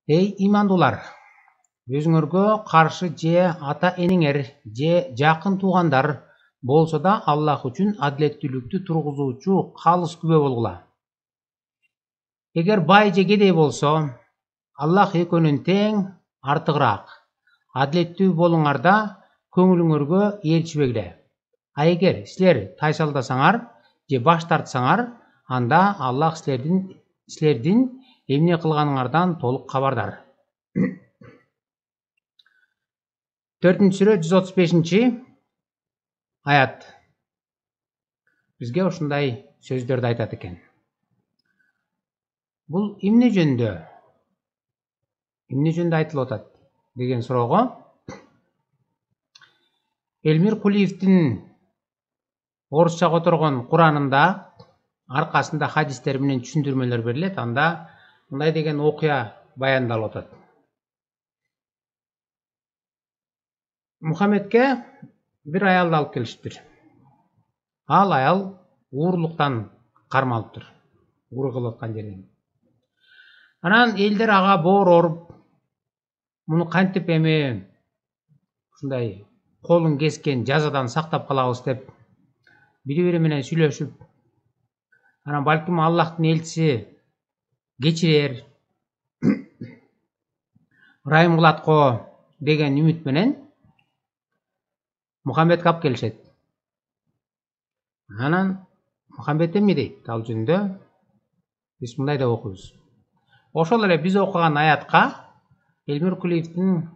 Эй имандуулар, өзүңөргө каршы же ата энеңер же жакын туугандар болсо да Аллах үчүн адилеттүүлүктү тургузуучу калыс күбө болгула. Эгер бай же кедей болсо, Аллах экөөнүн тең артыгыраак. Адилеттүү болуңар да көңүлүңөргө ээрчибегиле. А эгер силер тайсалдасаңар же баш тартсаңар, анда Аллах силердин эмне кылганыңардан толук кабардар. 4-сүрө 135 аят бизге ушундай сөздөрдү айтат экен. Бул эмне жөнүндө айтылып атат деген суроого Элмир Кулиевдин орусча которгон Куранында аркасында хадистер менен түшүндүрмөлөр берилет. Анда мындай деген окуя баяндалып атат. Мухаммедке бир аялды алып келишиптир. Ал аял уурлуктан кармалыптыр. Уур кылып аткан жерден. Анан элдер ага боор оруп, муну кантип эми ушундай колун кескен жазадан сактап калабыз деп бири-бири менен сүйлөшүп, анан балким Аллахтын элчиси кечирер, ырайым кылат го деген үмүт менен Мухаммедке алып келишет. Анан Мухаммед эмне дейт? Ал жөнүндө биз мындай деп окуйбуз. Ошол эле биз окуган аятка Элмир Кулиевдин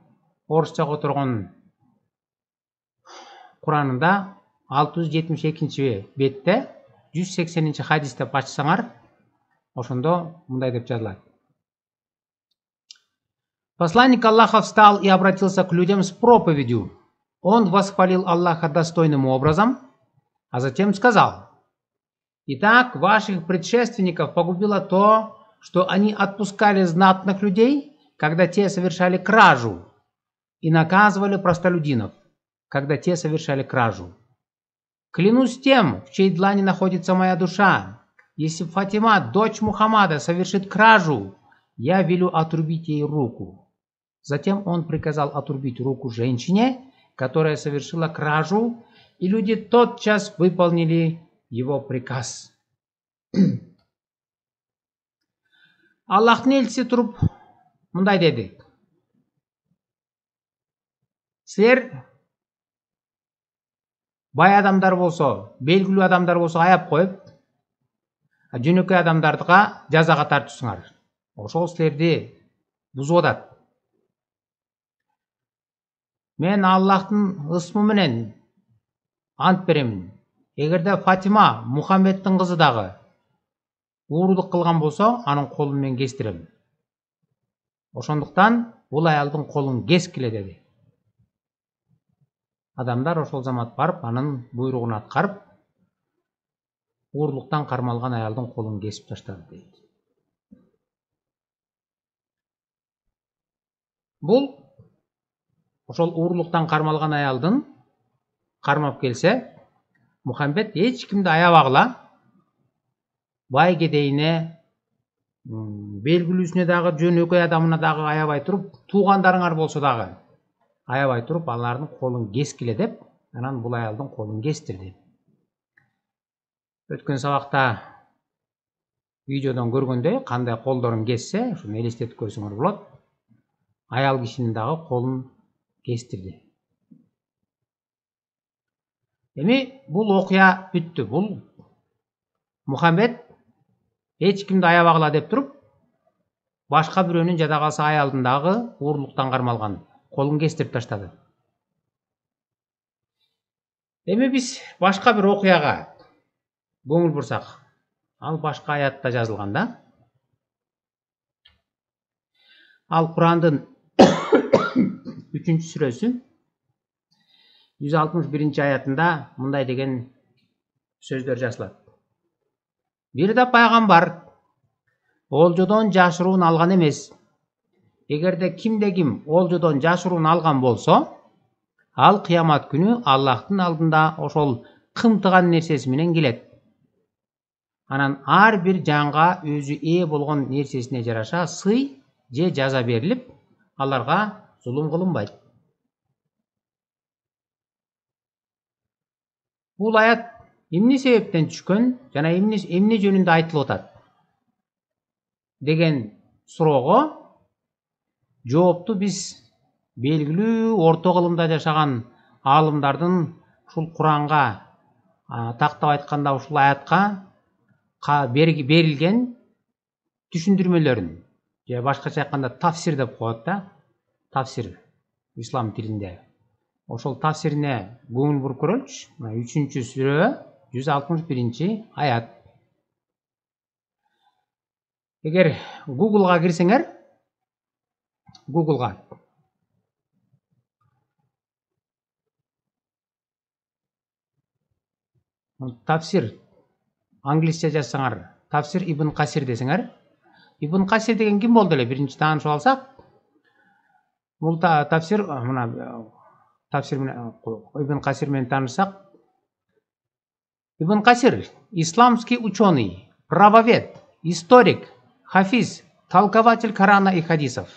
орусча которгон Куранында 672 бетте 180 хадис деп ачсаңар, ошондо мындай деп жазылат. Посланник Аллаха встал и обратился к людям с проповедью. Он восхвалил Аллаха достойным образом, а затем сказал: «Итак, ваших предшественников погубило то, что они отпускали знатных людей, когда те совершали кражу, и наказывали простолюдинов, когда те совершали кражу. Клянусь тем, в чьей длани находится моя душа, если Фатима, дочь Мухаммада, совершит кражу, я велю отрубить ей руку». Затем он приказал отрубить руку женщине, которая совершила кражу, и люди тотчас выполнили его приказ. Аллахтын элчиси туруп мындай деди: силер бай адамдар болсо, белгилүү адамдар болсо аяп коюп, жөнөкөй адамдардыга жазага тартысыңар. Ошол силерди бузуп атат. Мен Аллахтын ысмы менен ант беремин. Эгерде Фатима, Мухаммеддин кызы дагы уурлук кылган болсо, анын колун мен кестирем. Ошондуктан бул аялдын колун кескиле деди. Адамдар ошол замат барып, анын буйругун аткарып, уурлуктан кармалган аялдын колун кесип таштады дейт. Бул ошол уурлуктан кармалган аялдын кармап келсе, Мухаммед эч кимди аябагыла, бай кедейине, белгилүүсүнө дагы, жөнөкөй адамына дагы аябай туруп, туугандарыңар болсо дагы аябай туруп, алардын колун кескиле деп, анан бул аялдын колун кестирди. Өткөн сабакта видеодон көргөндөй, кандай колдорун кессе, ушуну элестетип көрсөңөр болот. Аял кишинин дагы колун кестирди. Эми бул окуя бүттү. Бул Мухаммед эч кимди аябагыла деп туруп, башка бирөөнүн жада калса аялдын дагы уурлуктан кармалган колун кестирип таштады. Эми биз башка бир окуяга көңүл бурсак, ал башка аятта жазылган да. Ал Курандын 3-сүрөсү 161 аятында мындай деген сөздөр жазылат. Бир да пайгамбар олжодон жашыруун алган эмес. Эгерде кимде ким олжодон жашыруун алган болсо, ал кыямат күнү Аллахтын алдында ошол кымтыган нерсеси менен келет. Анан ар бир жанга өзү ээ болгон нерсесине жараша сый же жаза берилип, аларга зулум кылынбайт. Бул аят эмне себептен түшкөн жана эмне жөнүндө айтылып атат деген суроого жоопту биз белгилүү орто кылымда жашаган аалымдардын ушул Куранга тактап айтканда ушул аятка берилген түшүндүрмөлөрүн же башкача айтканда тафсир деп коет да, тафсир ислам тилинде. Ошол тафсирине көңүл буруп көрөлүчү. 3-сүрө 161-аят. Эгер Google'га кирсеңер, Google'га тафсир англисче жазсаңар, тафсир Ибн Касир десеңер, Ибн Касир деген ким болду эле? Биринчи таанышып алсак, бул тафсир мына тафсир менен Ибн Касир менен таанышсак, Ибн Касир исламский ученый, правовед, историк, хафиз, толкователь Корана и хадисов.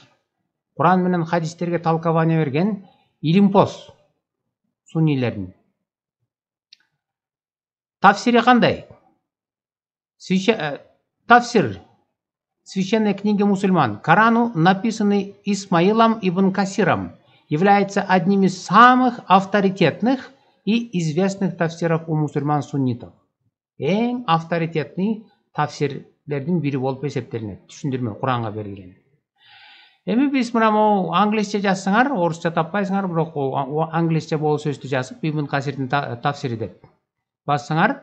Куран менен хадистерге толкование берген илимпоз суннилердин. Тафсири кандай? Тафсир священной книги мусульман Корану, написанный Исмаилом ибн Касиром, является одним из самых авторитетных и известных тафсиров у мусульман-суннитов. Эң авторитетный тафсирлердин бири болуп эсептелинет. Түшүндүрмө Куранга берилген. Эми биз мына могу англисче жазсаңар, орусча таппайсыңар, бирок англисче болуу сөздү жазып Ибн Касирдин тафсири деп бассаңар,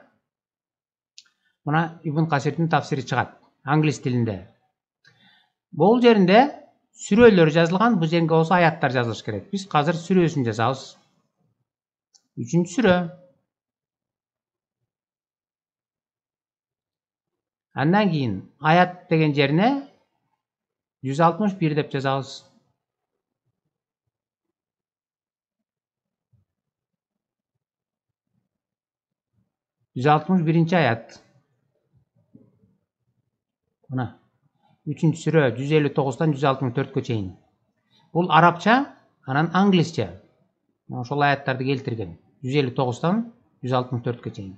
мына Ибн Касирдин тафсири чыгат англис тилинде. Бул жеринде сүрөлөр жазылган, бул жерге болсо аяттар жазылыш керек. Биз азыр сүрөсүн жазабыз. 3-сүрө. Андан кийин аят деген жерине 161 деп жазабыз. аят. Мына 3-сүрө 159-дан 164-кө чейин. Бул арабча, анан англисче. Ошол аяттарды келтирген. 159-дан 164-кө чейин.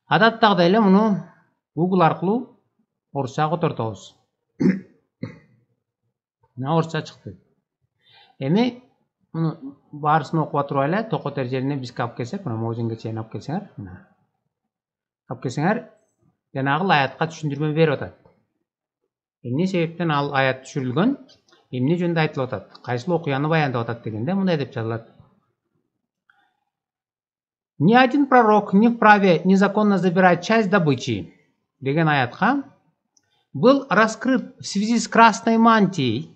Адаттагыдай эле муну Google аркылуу орусчага котортобуз. Мына орусча чыкты. Эми муну баарысын окуп отурбай эле токотер жерине бизге алып келсек, мына могу чейин алып келсеңер, мына. Алып келсеңер, жанагы аятка түшүндүрмө берип атат. Эмне себептен ал аят түшүрүлгөн, эмне жөнүндө айтылып атат, кайсыл окуяны баяндап атат дегенде мындай деп жазылат. Ни один пророк не вправе незаконно забирать часть добычи деген аятка был раскрыт в связи с красной мантией,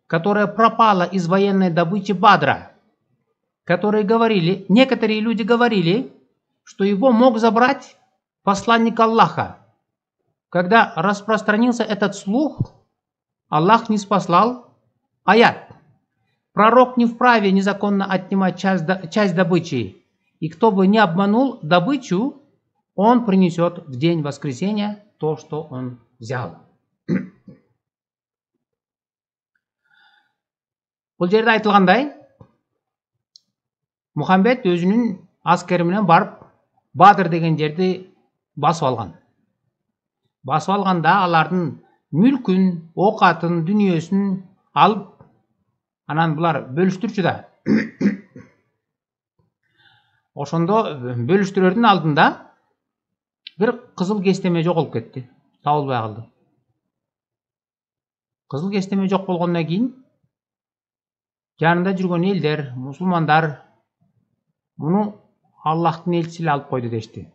которая пропала из военной добычи Бадра, некоторые люди говорили, что его мог забрать посланник Аллаха. Когда распространился этот слух, Аллах не спаслал аят. Пророк не вправе незаконно отнимать часть добычи, и кто бы не обманул добычу, он принесет в день воскресения то, что он взял. Бул жерде айтылгандай, Мухаммед өзүнүн аскери менен барып Бадыр деген жерди басып алган. Басып алганда алардын мүлкүн, окатын, дүнүйөсүн алып, анан булар бөлүштүрчү да. Ошондо бөлүштүрөрдүн алдында бир кызыл кестеме жоголуп кетти, табылбай калды. Кызыл кестеме жок болгондон кийин жанында жүргөн элдер, мусулмандар муну Аллахтын элчиси алып койду дешти.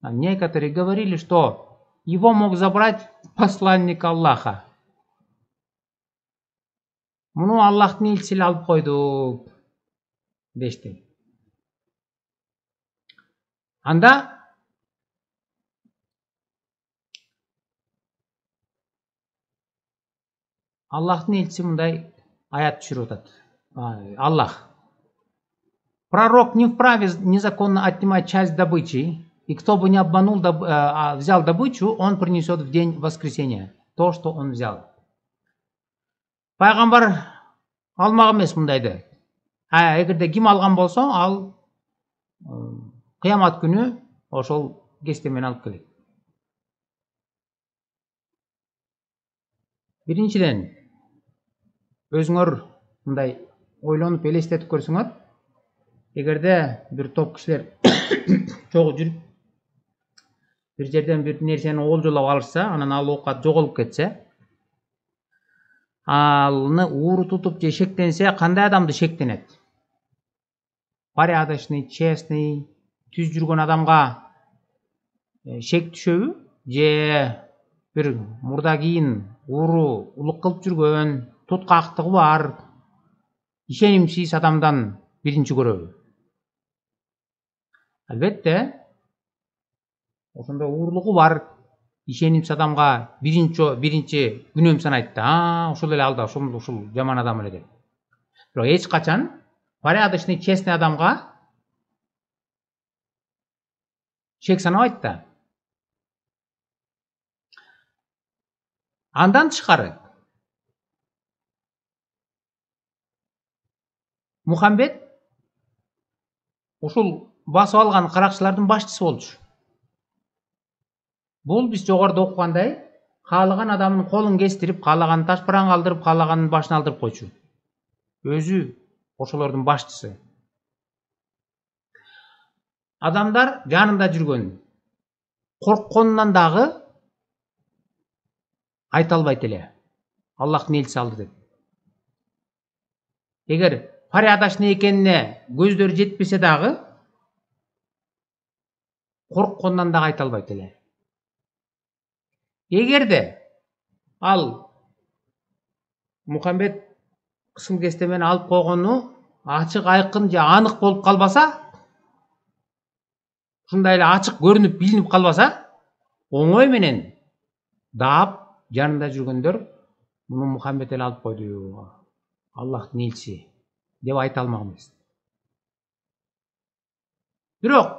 Некоторые говорили, что его мог забрать посланник Аллаха. Муну Аллахтын элчиси алып койду дешти. Анда Аллахтын элчиси мындай аят түшүрүп атат. Аллах. Пророк не вправе незаконно отнимать часть добычи, и кто бы не обманул, взял добычу, он принесет в день воскресения то, что он взял. Пайгамбар алмак эмес мындайды. Эгерде ким алган болсо, ал кыямат күнү ошол кесте менен алып келет. Биринчиден, өзүңөр мындай ойлонуп элестетип көрсөңөр, эгерде бир топ кишилер чогуу жүрүп бир жерден бир нерсени олжолоп алышса, анан ал оокат жоголуп кетсе, алны ууру тутуп же шектенсе, кандай адамды шектенет? Порядочный, честный, түз жүргөн адамга шек түшөбү? Же бир мурда кийин ууру улук кылып жүргөн, туткактыгы бар, ишенимсиз адамдан биринчи көрөбү? Албетте, ошондо уурулугу бар, ишенимсиз адамга биринчи күнөөм санайт да, ошол эле алда ушул жаман адам эле деп. Бирок эч качан порядочный, честный адамга шек санабайт да. Андан тышкары Мухаммед ушул басып алган каракчылардын башчысы болчу. Бул биз жогоруда окугандай, каалаган адамдын колун кестирип, каалаган ташпараң калтырып, каалаганын башын алдырып койчу. Өзү ошолордун башчысы. Адамдар жанында жүргөн, коркконунан дагы айта албайт эле. Аллахтын элчиси алды деп. Эгер порядочный экенине көздөрү жетпесе дагы, коркконунан дагы айта албайт эле. Эгерде ал Мухаммед кысыл кесте менен алып койгону ачык, айкын же анык болуп калбаса, ушундай эле ачык көрүнүп, билинип калбаса, оңой менен даап жанында жүргөндөр муну Мухаммед эле алып койду, Аллахтын элчиси деп айта алмак эмес. Бирок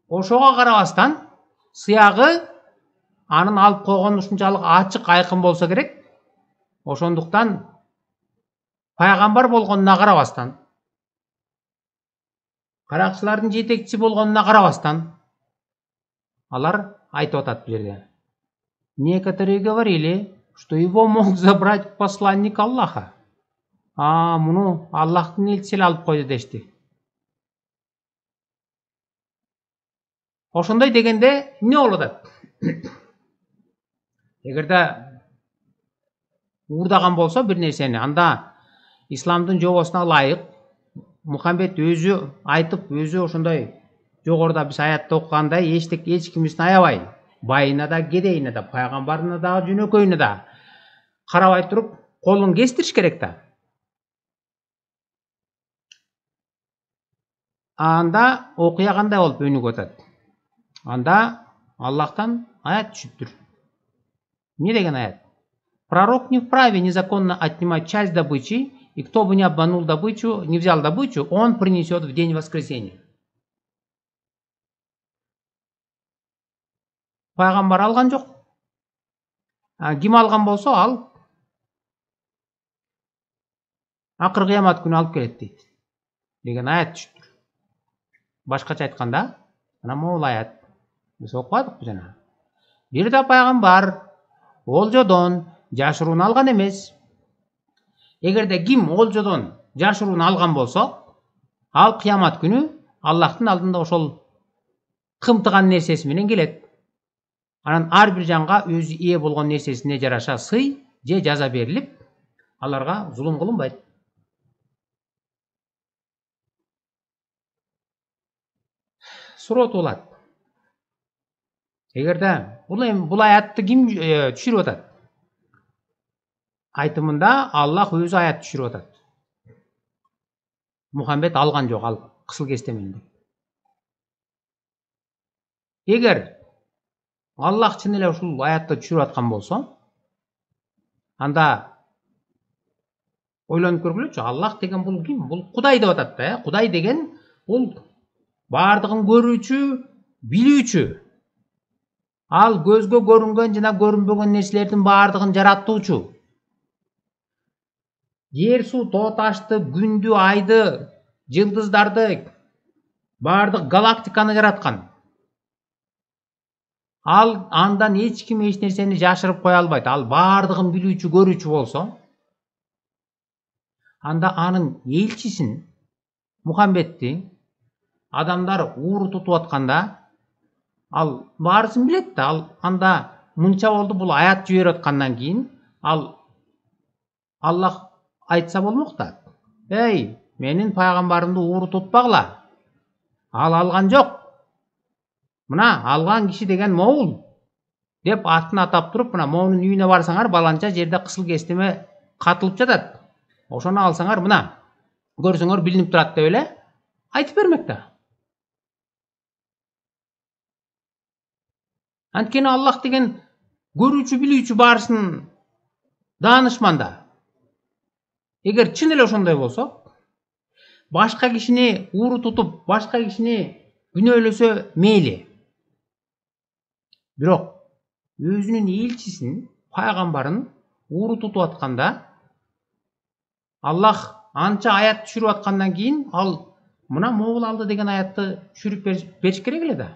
ошого карабастан сыягы анын алып койгону ушунчалык ачык, айкын болсо керек. Ошондуктан пайгамбар болгонуна карабастан, каракчылардын жетекчиси болгонуна карабастан, алар айтып атат бул жерде. Некоторые говорили, что его мог забрать посланник Аллаха. Муну Аллахтын элчиси алып койду дешти. Ошондой дегенде эмне болуп атат? Эгерде уурдаган болсо бир нерсени, анда исламдын жобосуна ылайык Мухаммед өзү айтып, өзү ошондой жогоруда биз аятта окугандай эч кимисин аябай, байына да, кедейине да, пайгамбарына да, жөнөкөйүнө да карабай туруп колун кестириш керек да. Анда окуя кандай болуп өнүгүп атат? Анда Аллахтан аят түшүптүр. Не деген аят? Пророк не вправе незаконно отнимать часть добычи, и кто бы не обманул добычу, не взял добычу, он принесет в день воскресения. Пайгамбар алган жок. Ким алган болсо, ал акыр кыямат күнү алып келет дейт деген аят түшүптүр. Башкача айтканда, мына могул аят. Биз окубадыкпы жана. Бир да пайгамбар олжодон жашырууну алган эмес. Эгерде ким олжодон жашырууну алган болсо, ал кыямат күнү Аллахтын алдында ошол кымтыган нерсеси менен келет. Анан ар бир жанга өзү ээ болгон нерсесине жараша сый же жаза берилип, аларга зулум кылынбайт. Суроо туулат. Эгерде бул аятты ким түшүрүп атат? Айтымында Аллах өзү аят түшүрүп атат. Мухаммед алган жок, ал кысыл кесте менен. Эгер Аллах чын эле ушул аятты түшүрүп аткан болсо, анда ойлонуп көргүлөчү, Аллах деген бул ким? Бул Кудай деп атат да. Кудай деген бул бардыгын көрүүчү, билүүчү. Ал көзгө көрүнгөн жана көрүнбөгөн нерселердин бардыгын жараттуучу. жер, суу, тоо ташты, күндү, айды, жылдыздарды, бардык галактиканы жараткан. Ал андан эч ким эч нерсени жашырып кое албайт. Ал бардыгын билүүчү, көрүүчү болсо, анда анын элчисин Мухаммедти адамдар ууру тутуп атканда, ал баарысын билет да. Ал анда мынча болду, бул аят жиберип аткандан кийин ал Аллах айтса болмок да. Эй, менин пайгамбарымды ууру тутпагыла. Ал алган жок. Мына алган киши деген моул деп атын атап туруп, мына моунун үйүнө барсаңар, баланча жерде кысыл кестеме катылып жатат. Ошону алсаңар, мына көрсөңөр билинип турат деп эле айтып бермек да. Анткени Аллах деген көрүүчү, билүүчү, баарысын даанышманда. Эгер чын эле ошондой болсо, башка кишини ууру тутуп, башка кишини күнөөлөсө мейли. Бирок өзүнүн элчисин, пайгамбарын ууру тутуп атканда, Аллах анча аят түшүрүп аткандан кийин ал мына моул алды деген аятты түшүрүп бериш керек эле да.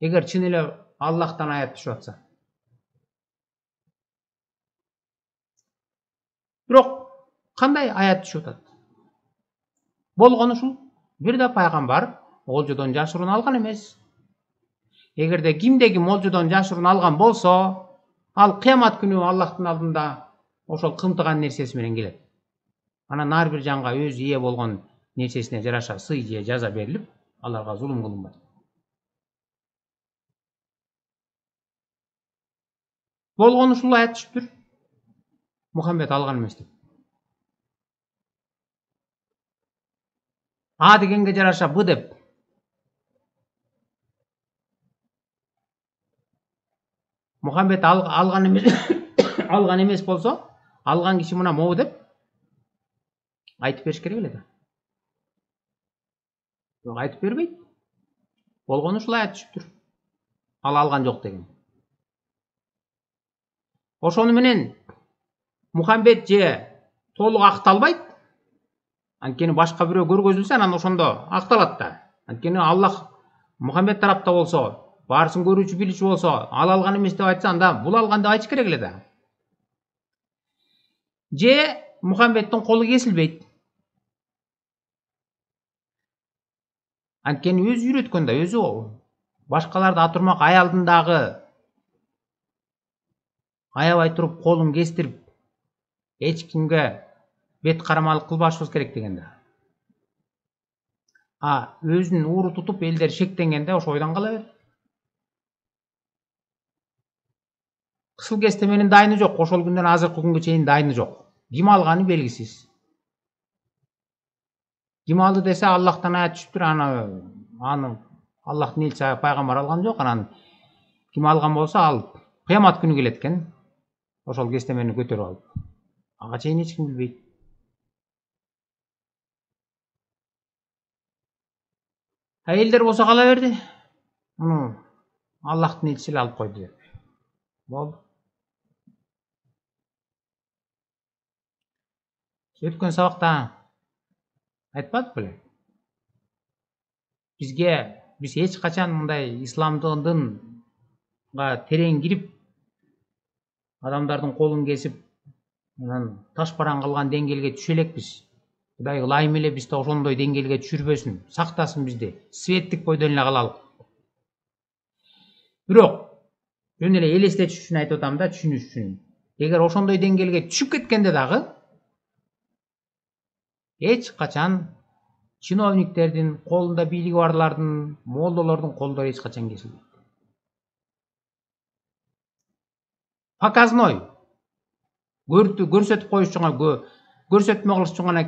Эгер чын эле Аллахтан аят түшүп атса. Бирок кандай аят түшүп атат? Болгон ушул. Бир да пайгамбар олжодон жашыруун алган эмес. Эгерде кимде ким олжодон жашыруун алган болсо, ал кыямат күнү Аллахтын алдында ошол кымтыган нерсеси менен келет. Анан ар бир жанга өзү ээ болгон нерсесине жараша сый же жаза берилип, аларга зулум кылынбайт. Болгон ушул аят түшүптүр. Мухаммед алган эмес деп. А дегенге жараша Б деп. Мухаммед алган эмес алган эмес болсо, алган киши мына могу деп айтып бериш керек эле да. Бирок айтып бербейт. Болгон ушул аят түшүптүр. Ал алган жок деген. Ошону менен Мухаммед же толук акталбайт. Анткени башка бирөө көргөзүлсө, анан ошондо акталат да. Анткени Аллах Мухаммед тарапта болсо, баарысын көрүүчү, билүүчү болсо, ал алган эмес деп айтса, анда бул алган деп айтыш керек эле да. Же Мухаммеддин колу кесилбейт. Анткени өзү үйрөткөн да, өзү башкаларды атырмак аялдындагы аябай туруп колун кестирип, эч кимге бет карамалык кылбашыбыз керек деген да. А өзүн ууру тутуп элдер шектенгенде ошо ойдон кала бер. Кысыл кестеменин дайыны жок, ошол күндөн азыркы күнгө чейин дайыны жок. Ким алганы белгисиз. Ким алды десе, Аллахтан аят түшүптүр, аны Аллахтын элчиси пайгамбар алган жок. Анан ким алган болсо, ал кыямат күнү келет экен. Ошол кестемени көтөрүп алып. Ага чейин эч ким билбейт. Элдер болсо кала берди. Муну Аллахтын элчиси эле алып койду деп. Болду. Өткөн сабакта айтпадык беле? Биз эч качан мындай исламдыгынга терең кирип, адамдардын колун кесип, анан ташбаран кылган деңгээлге түшө элекпиз. Кудай ылайым эле бизди ошондой деңгээлге түшүрбөсүн, сактасын бизди, светтик бойдон эле калалык. Бирок жөн эле элестетиш үчүн айтып атам да, түшүнүш үчүн. Эгер ошондой деңгээлге түшүп кеткенде дагы эч качан чиновниктердин, колунда бийлиги барлардын, молдолордун колдору эч качан кесилбейт. Показной көрсөтүп коюш үчүн, көрсөтмө кылыш үчүн гана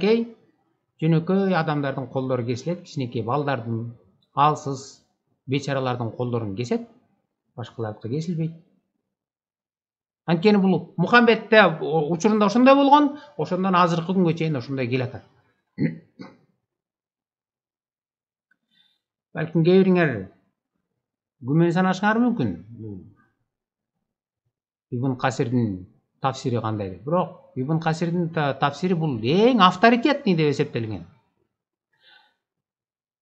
жөнөкөй адамдардын колдору кесилет, кичинекей балдардын, алсыз, бечаралардын колдорун кесет, башкалардыкы кесилбейт. Анткени бул Мухаммедте учурунда ошондой болгон, ошондон азыркы күнгө чейин ошондой келатат. Балким кээ бириңер күмөн санашыңар мүмкүн. Ибн Касирдин тафсири кандай деп. Бирок Ибн Касирдин тафсири бул эң авторитетный деп эсептелген.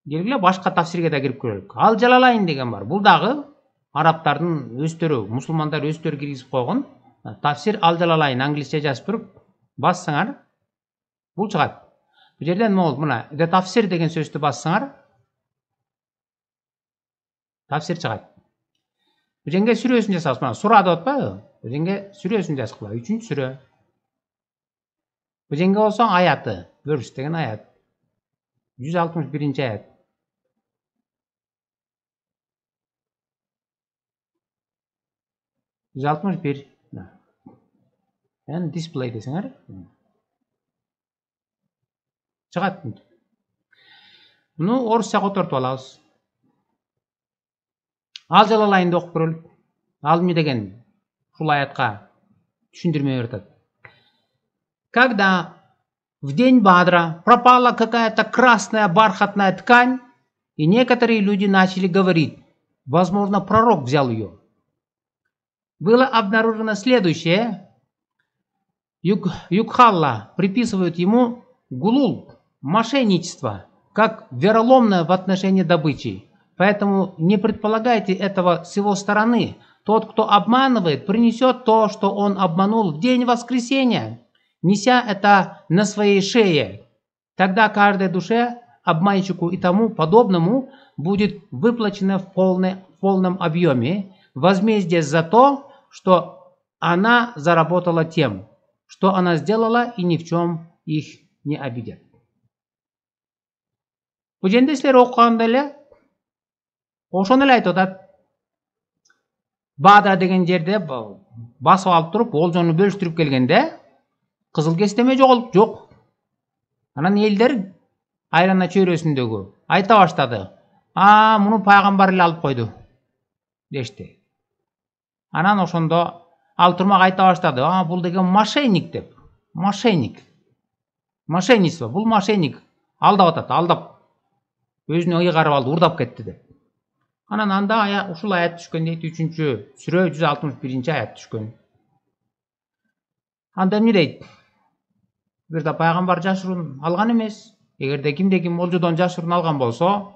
Келгиле башка тафсирге да кирип көрөлүк. Ал Жалалайн деген бар. Бул дагы арабтардын өздөрү, мусулмандар өздөрү киргизип койгон тафсир Ал Жалалайн англисче жазып туруп бассаңар бул чыгат. Бул жерден могул мына тафсир деген сөздү бассаңар тафсир чыгат. Бул жерге сүрөсүн жасабыз. Мына сура деп атпайбы? Бул жерге сүрөсүн жазгыла. 3-сүрө. Бул жерге болсо аяты, верс деген аят. 161-аят. Yani display desеңер чыгат. Муну орусча котортуп алабыз. Ал Жалалайнды окуп көрөлүк. Ал эмне деген ушул аятка түшүндүрмө берип атат. Когда в день Бадра пропала какая-то красная бархатная ткань, и некоторые люди начали говорить, возможно, пророк взял ее. Было обнаружено следующее. Юкхалла приписывают ему гулул, мошенничество, как вероломное в отношении добычи. Поэтому не предполагайте этого с его стороны. Тот, кто обманывает, принесет то, что он обманул в день воскресения, неся это на своей шее. Тогда каждой душе, обманщику и тому подобному будет выплачено в полном объеме возмездие за то, что она заработала тем, что она сделала, и ни в чем их не обидят. Бұл жерде сілер оқығанда эле ошону эле айтып атат. Бадра деген жерде басып алып туруп, олжону бөлүштүрүп келгенде кызыл кестеме жок. Анан элдер айрана чөйрөсүндөгү айта баштады. Муну пайгамбар эле алып койду дешти. Анан ошондо ал турмак айта баштады. Бул деген мошенник деп. Мошенничество. Бул мошенник. Алдап атат, алдап. Өзүнө ыйгарып алды, урдап кетти деп. Анан анда ушул аят түшкөн дейт. 3-сүрө 161-аят түшкөн. Анда эмне дейт? Бир да пайгамбар жашыруун алган эмес. Эгерде кимде ким олжодон жашыруун алган болсо,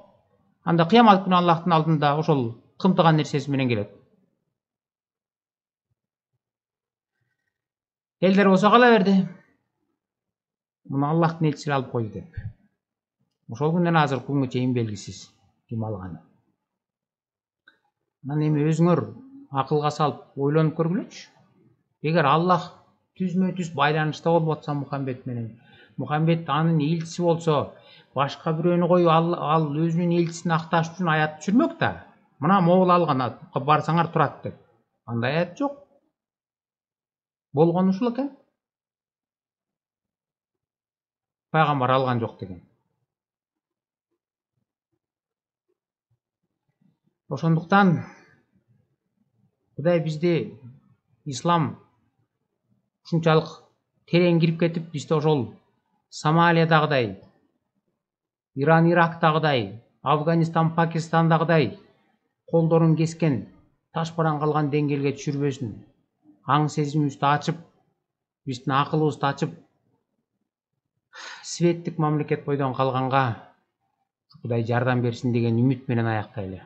анда кыямат күнү Аллахтын алдында ошол кымтыган нерсеси менен келет. Элдер болсо кала берди. Муну Аллахтын элчиси алып койду деп. Ошол күндөн азыр күнгө чейин белгисиз ким алганы. Анан эми өзүңөр акылга салып ойлонуп көргүлөчү. Эгер Аллах түзмө-түз байланышта болуп атса Мухаммед менен, Мухаммед анын элчиси болсо, башка бирөөнү коюп ал өзүнүн элчисин акташ үчүн аят түшүрмөк да. Мына могул алган барсаңар турат деп. Андай аят жок. Болгон ушул экен. Пайгамбар алган жок деген. Ошондуктан Кудай бизди ислам ушунчалык терең кирип кетип, бизди ошол Сомалиядагыдай, Иран, Ирактагыдай, Афганистан, Пакистандагыдай колдорун кескен, ташпаран калган деңгээлге түшүрбөсүн. Аң сезимибизди ачып, биздин акылыбызды ачып, светтик мамлекет бойдон калганга Кудай жардам берсин деген үмүт менен аяктайлы.